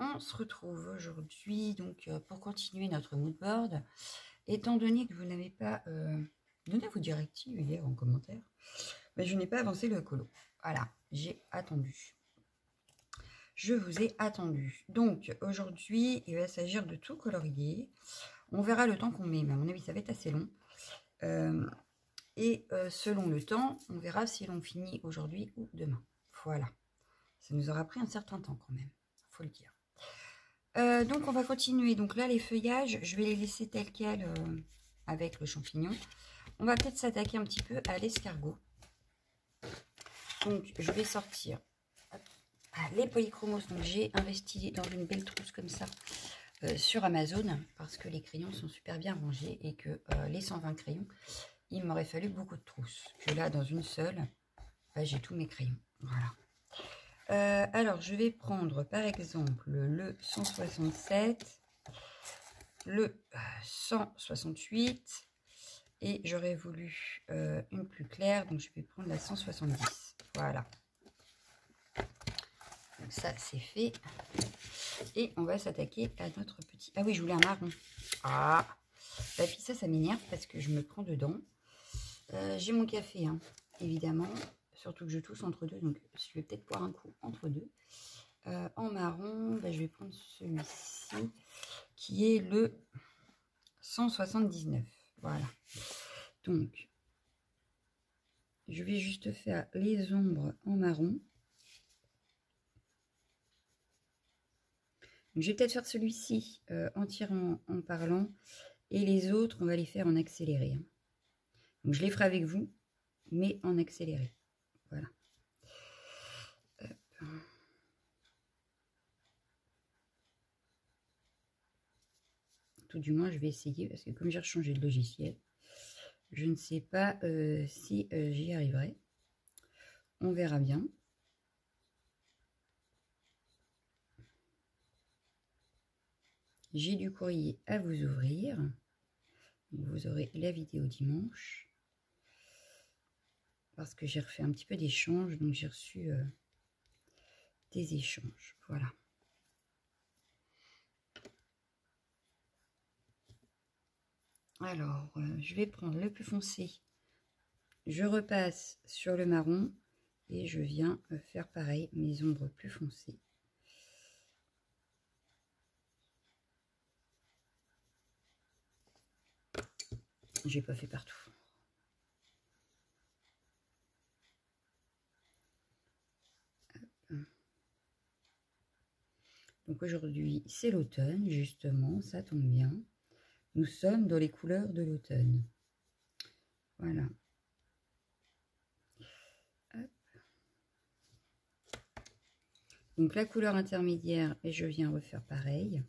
on se retrouve aujourd'hui donc pour continuer notre mood board. Étant donné que vous n'avez pas donné vos directives hier en commentaire, mais je n'ai pas avancé le colo. Voilà, j'ai attendu. Je vous ai attendu. Donc aujourd'hui, il va s'agir de tout colorier. On verra le temps qu'on met, mais à mon avis, ça va être assez long. Selon le temps, on verra si l'on finit aujourd'hui ou demain. Voilà. Ça nous aura pris un certain temps quand même, il faut le dire. Donc on va continuer. Donc là, les feuillages, je vais les laisser tels quels avec le champignon. On va peut-être s'attaquer un petit peu à l'escargot. Donc je vais sortir les polychromos. Donc j'ai investi dans une belle trousse comme ça sur Amazon parce que les crayons sont super bien rangés et que les 120 crayons, il m'aurait fallu beaucoup de trousses. Que là, dans une seule, j'ai tous mes crayons. Voilà. Alors, je vais prendre par exemple le 167, le 168 et j'aurais voulu une plus claire, donc je vais prendre la 170. Voilà. Donc ça, c'est fait. Et on va s'attaquer à notre petit... Ah oui, je voulais un marron. Ah, bah, puis ça m'énerve parce que je me prends dedans. J'ai mon café, hein, évidemment. Surtout que je tousse entre deux, donc je vais peut-être boire un coup entre deux. En marron, bah, je vais prendre celui-ci qui est le 179. Voilà. Donc, je vais juste faire les ombres en marron. Donc, je vais peut-être faire celui-ci en tirant, en parlant. Et les autres, on va les faire en accéléré. Hein. Donc, je les ferai avec vous, mais en accéléré. Voilà. Hop. Tout du moins, je vais essayer, parce que comme j'ai changé de logiciel, je ne sais pas si j'y arriverai. On verra bien. J'ai du courrier à vous ouvrir. Vous aurez la vidéo dimanche. Parce que j'ai refait un petit peu d'échanges, donc j'ai reçu des échanges. Voilà. Alors, je vais prendre le plus foncé. Je repasse sur le marron et je viens faire pareil, mes ombres plus foncées. J'ai pas fait partout. Donc aujourd'hui, c'est l'automne, justement, ça tombe bien. Nous sommes dans les couleurs de l'automne. Voilà. Hop. Donc la couleur intermédiaire, et je viens refaire pareil.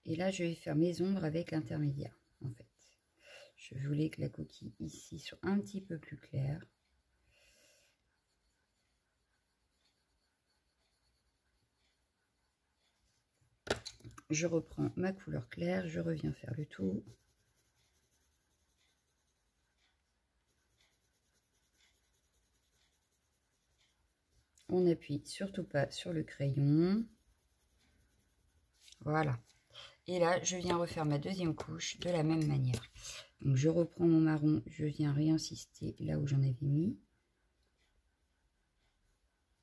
Et là, je vais faire mes ombres avec l'intermédiaire, en fait. Je voulais que la coquille ici soit un petit peu plus claire. Je reprends ma couleur claire, je reviens faire le tour. On n'appuie surtout pas sur le crayon. Voilà. Et là, je viens refaire ma deuxième couche de la même manière. Donc, je reprends mon marron, je viens réinsister là où j'en avais mis.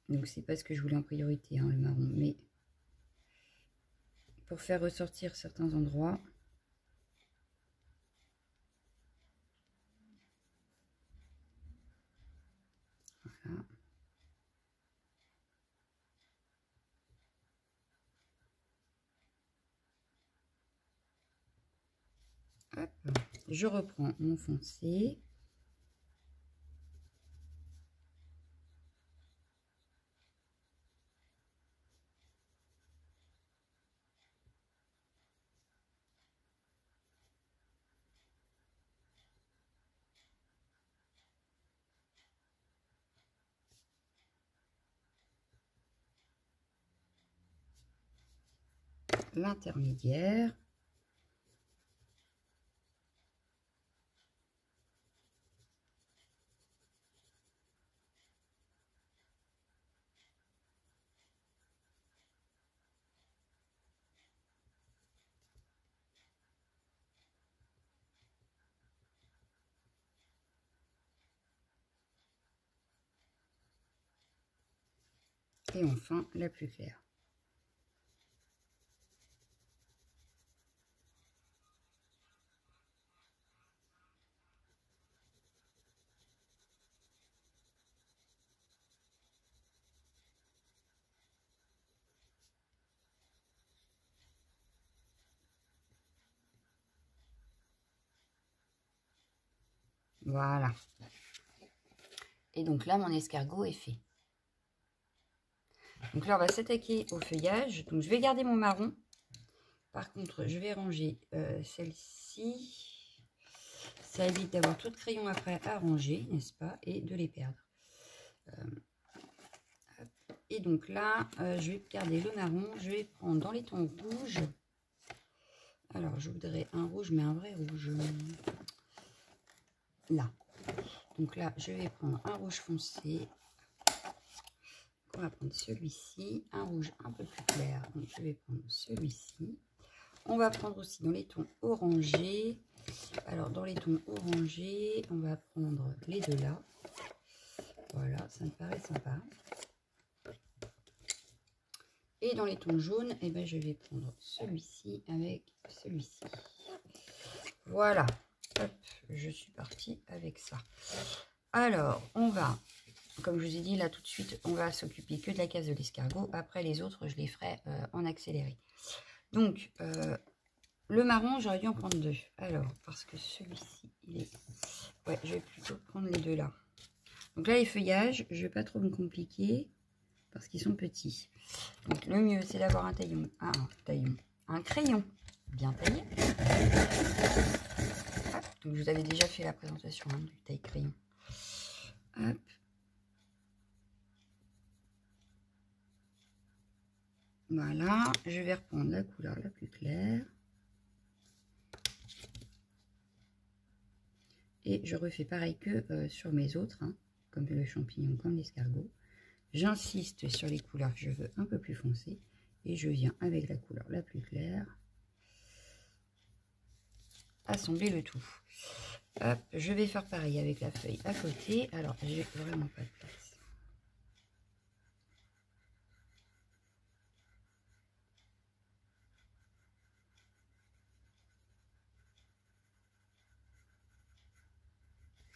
Donc, c'est pas ce que je voulais en priorité, hein, le marron, mais pour faire ressortir certains endroits. Voilà. Hop. Je reprends mon foncé. l'intermédiaire. Et enfin, la plus claire. Voilà. Et donc là, mon escargot est fait. Donc là, on va s'attaquer au feuillage. Donc, je vais garder mon marron. Par contre, je vais ranger celle-ci. Ça évite d'avoir trop de crayons après à ranger, n'est-ce pas? Et de les perdre. Et donc là, je vais garder le marron. Je vais prendre dans les tons rouges. Alors, je voudrais un rouge, mais un vrai rouge. Là. Donc là, je vais prendre un rouge foncé. On va prendre celui-ci, un rouge un peu plus clair. Donc, je vais prendre celui-ci. On va prendre aussi dans les tons orangés. Alors, dans les tons orangés, on va prendre les deux là. Voilà, ça me paraît sympa. Et dans les tons jaunes, eh ben, je vais prendre celui-ci avec celui-ci. Voilà. Hop, je suis partie avec ça. Alors, on va... Comme je vous ai dit, là tout de suite, on va s'occuper que de la case de l'escargot. Après, les autres, je les ferai en accéléré. Donc, le marron, j'aurais dû en prendre deux. Alors, parce que celui-ci, il est... Ouais, je vais plutôt prendre les deux là. Donc là, les feuillages, je ne vais pas trop me compliquer parce qu'ils sont petits. Donc, le mieux, c'est d'avoir un taillon. Ah, un crayon bien taillé. Hop, donc, je vous avais déjà fait la présentation hein, du taille-crayon. Hop. Voilà, je vais reprendre la couleur la plus claire. Et je refais pareil que sur mes autres, hein, comme le champignon, comme l'escargot. J'insiste sur les couleurs que je veux un peu plus foncées. Et je viens avec la couleur la plus claire assembler le tout. Hop, je vais faire pareil avec la feuille à côté. Alors, j'ai vraiment pas de place.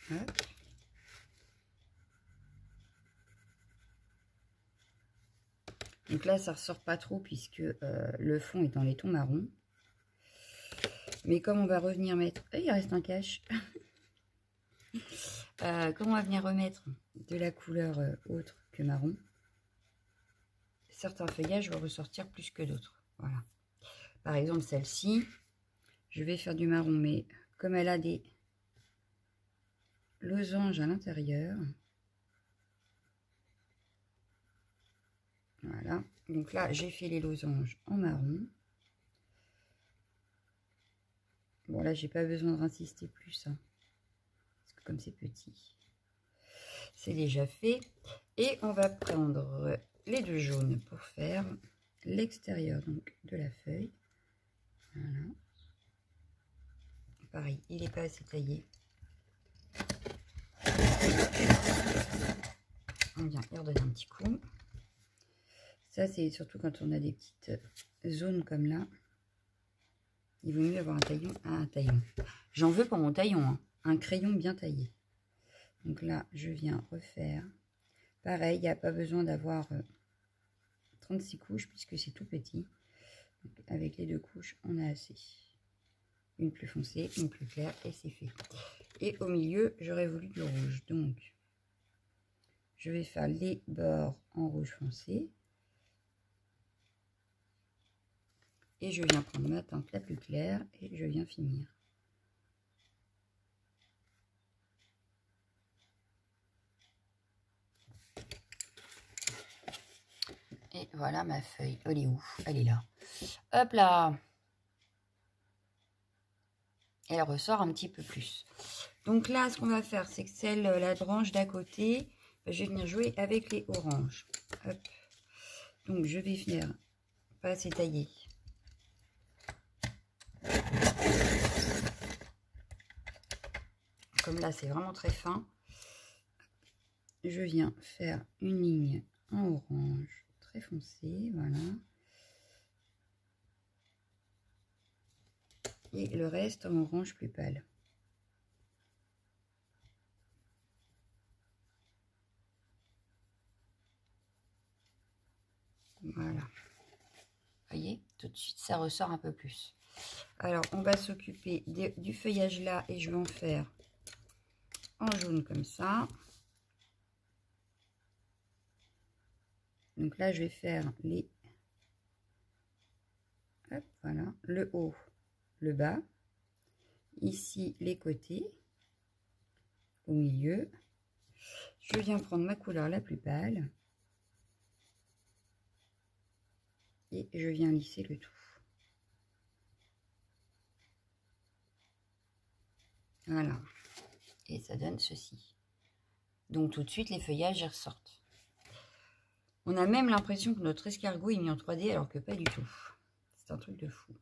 Hop. Donc là, ça ressort pas trop puisque le fond est dans les tons marrons. Mais comme on va revenir mettre... Oh, il reste un cache. Comme on va venir remettre de la couleur autre que marron, certains feuillages vont ressortir plus que d'autres. Voilà. Par exemple, celle-ci, je vais faire du marron, mais comme elle a des losanges à l'intérieur, voilà. Donc là, j'ai fait les losanges en marron. Bon, là, j'ai pas besoin d'insister plus, hein, parce que comme c'est petit, c'est déjà fait. Et on va prendre les deux jaunes pour faire l'extérieur donc de la feuille. Voilà. Pareil, il n'est pas assez taillé. On vient y redonner un petit coup. Ça, c'est surtout quand on a des petites zones comme là. Il vaut mieux avoir un taillon à un taillon. J'en veux pour mon taillon, hein, un crayon bien taillé. Donc là, je viens refaire. Pareil, il n'y a pas besoin d'avoir 36 couches puisque c'est tout petit. Donc, avec les deux couches, on a assez. Une plus foncée, une plus claire et c'est fait. Et au milieu, j'aurais voulu du rouge. Donc, je vais faire les bords en rouge foncé. Et je viens prendre ma teinte la plus claire et je viens finir. Et voilà ma feuille. Elle est où? Elle est là. Hop là. Elle ressort un petit peu plus. Donc là, ce qu'on va faire, c'est que la branche d'à côté, je vais venir jouer avec les oranges. Hop. Donc je vais venir passer tailler. Comme là, c'est vraiment très fin. Je viens faire une ligne en orange très foncé, voilà. Et le reste en orange plus pâle. Voilà. Vous voyez, tout de suite, ça ressort un peu plus. Alors, on va s'occuper du feuillage là et je vais en faire en jaune comme ça. Donc là, je vais faire les... Hop, voilà, le haut, le bas. Ici, les côtés. Au milieu. Je viens prendre ma couleur la plus pâle. Et je viens lisser le tout. Voilà. Et ça donne ceci. Donc tout de suite, les feuillages y ressortent. On a même l'impression que notre escargot est mis en 3D alors que pas du tout. C'est un truc de fou.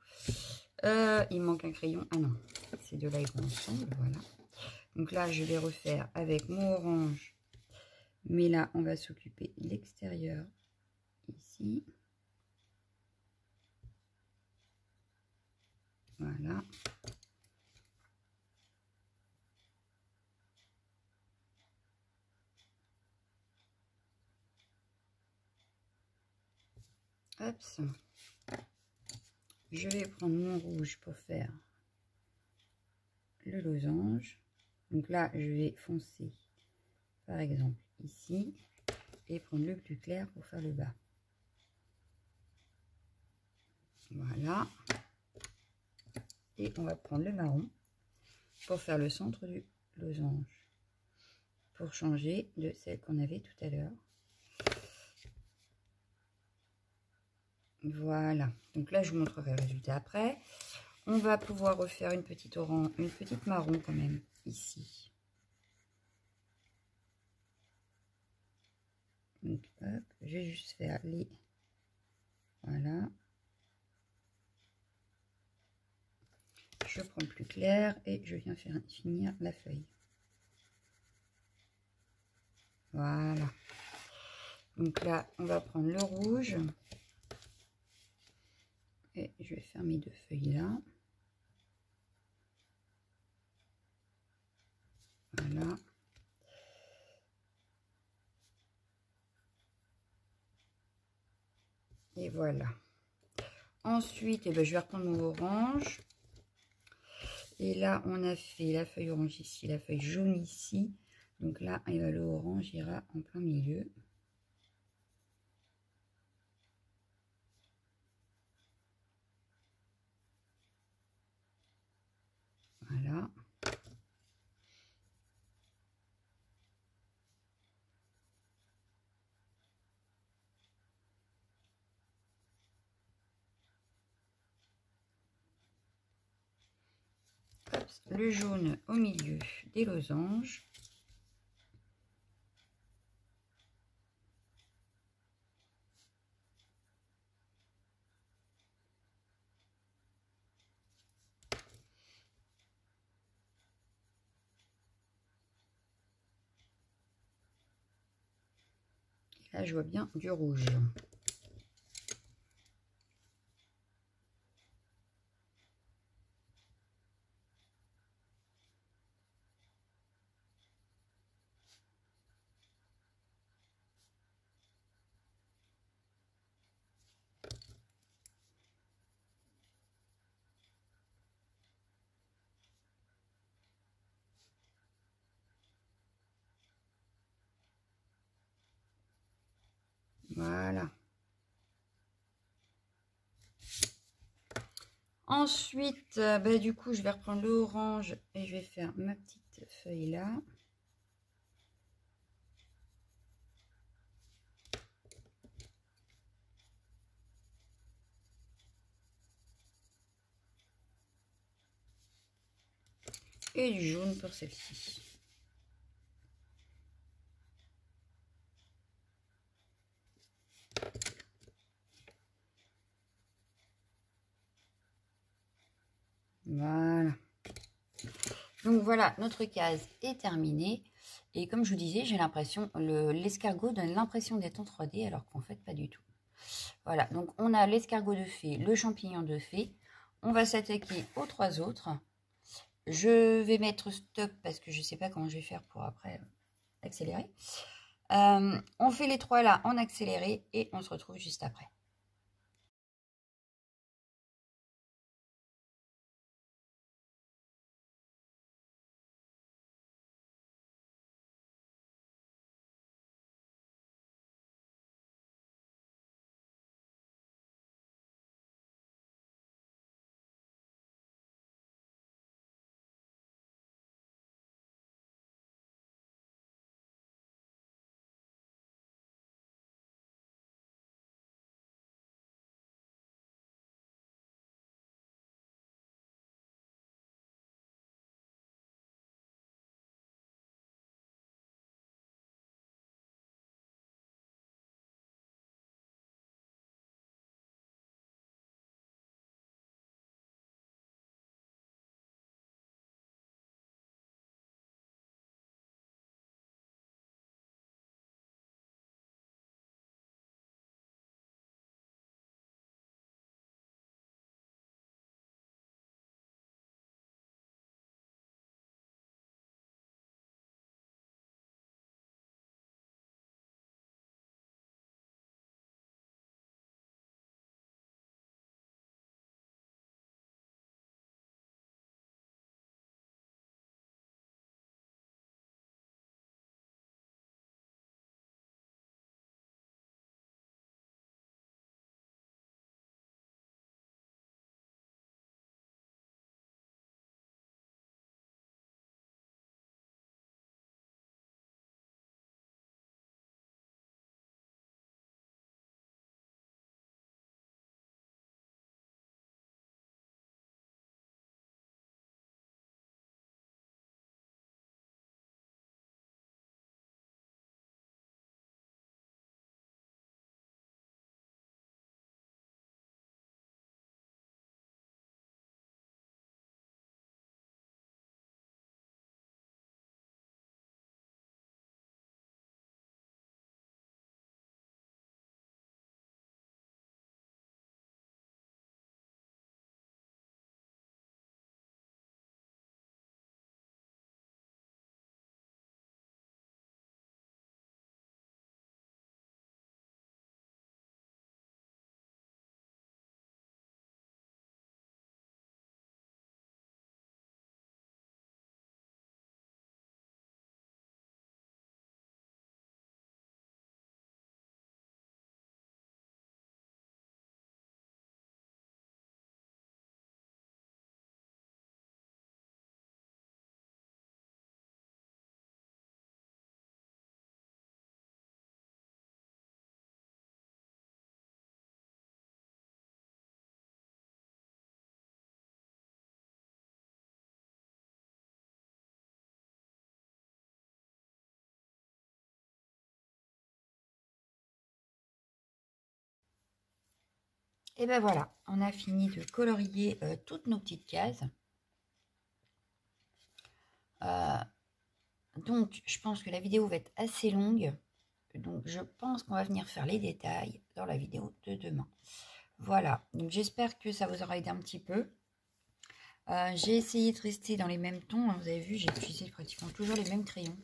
Il manque un crayon. Ah non, c'est de là ils vont ensemble. Voilà. Donc là, je vais refaire avec mon orange. Mais là, on va s'occuper de l'extérieur. Ici. Voilà. Hop. Je vais prendre mon rouge pour faire le losange. Donc là, je vais foncer, par exemple, ici. Et prendre le plus clair pour faire le bas. Voilà. Et on va prendre le marron pour faire le centre du losange. Pour changer de celle qu'on avait tout à l'heure. Voilà. Donc là, je vous montrerai le résultat après. On va pouvoir refaire une petite orange, une petite marron quand même, ici. Donc, hop, je vais juste faire les... Voilà. Je prends le plus clair et je viens finir la feuille. Voilà. Donc là, on va prendre le rouge. Et je vais faire mes deux feuilles là. Voilà. Et voilà. Ensuite, eh ben, je vais reprendre mon orange. Et là, on a fait la feuille orange ici, la feuille jaune ici. Donc là, eh ben, le orange ira en plein milieu. Voilà. Hop, le jaune au milieu des losanges. Et là, je vois bien du rouge. Voilà. Ensuite, bah, du coup, je vais reprendre le orange et je vais faire ma petite feuille là. Et du jaune pour celle-ci. Voilà. Donc voilà, notre case est terminée. Et comme je vous disais, j'ai l'impression, l'escargot donne l'impression d'être en 3D, alors qu'en fait, pas du tout. Voilà, donc on a l'escargot de fée, le champignon de fée. On va s'attaquer aux 3 autres. Je vais mettre stop parce que je ne sais pas comment je vais faire pour après accélérer. On fait les 3 là en accéléré et on se retrouve juste après. Et ben voilà, on a fini de colorier toutes nos petites cases. Donc, je pense que la vidéo va être assez longue. Donc, je pense qu'on va venir faire les détails dans la vidéo de demain. Voilà, donc j'espère que ça vous aura aidé un petit peu. J'ai essayé de rester dans les mêmes tons. Hein, vous avez vu, j'ai utilisé pratiquement toujours les mêmes crayons.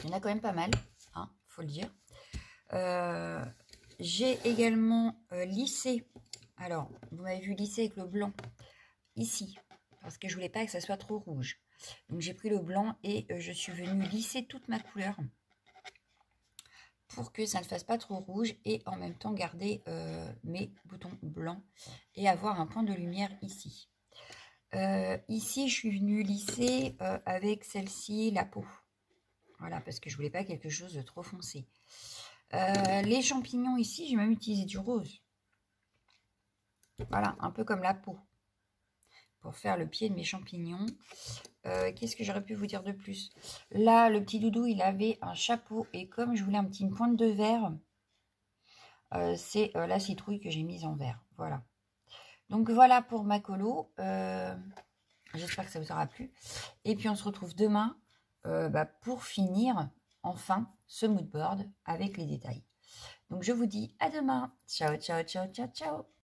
Il y en a quand même pas mal, hein, faut le dire. J'ai également lissé. Alors, vous m'avez vu lisser avec le blanc ici, parce que je voulais pas que ça soit trop rouge. Donc, j'ai pris le blanc et je suis venue lisser toute ma couleur pour que ça ne fasse pas trop rouge et en même temps garder mes boutons blancs et avoir un point de lumière ici. Ici, je suis venue lisser avec celle-ci la peau. Voilà, parce que je voulais pas quelque chose de trop foncé. Les champignons ici, j'ai même utilisé du rose. Voilà, un peu comme la peau. pour faire le pied de mes champignons. Qu'est-ce que j'aurais pu vous dire de plus? Là, le petit doudou, il avait un chapeau. Et comme je voulais une pointe de verre, c'est la citrouille que j'ai mise en vert. Voilà. Donc voilà pour ma colo. J'espère que ça vous aura plu. Et puis on se retrouve demain pour finir enfin ce mood board avec les détails. Donc je vous dis à demain. Ciao, ciao, ciao, ciao, ciao.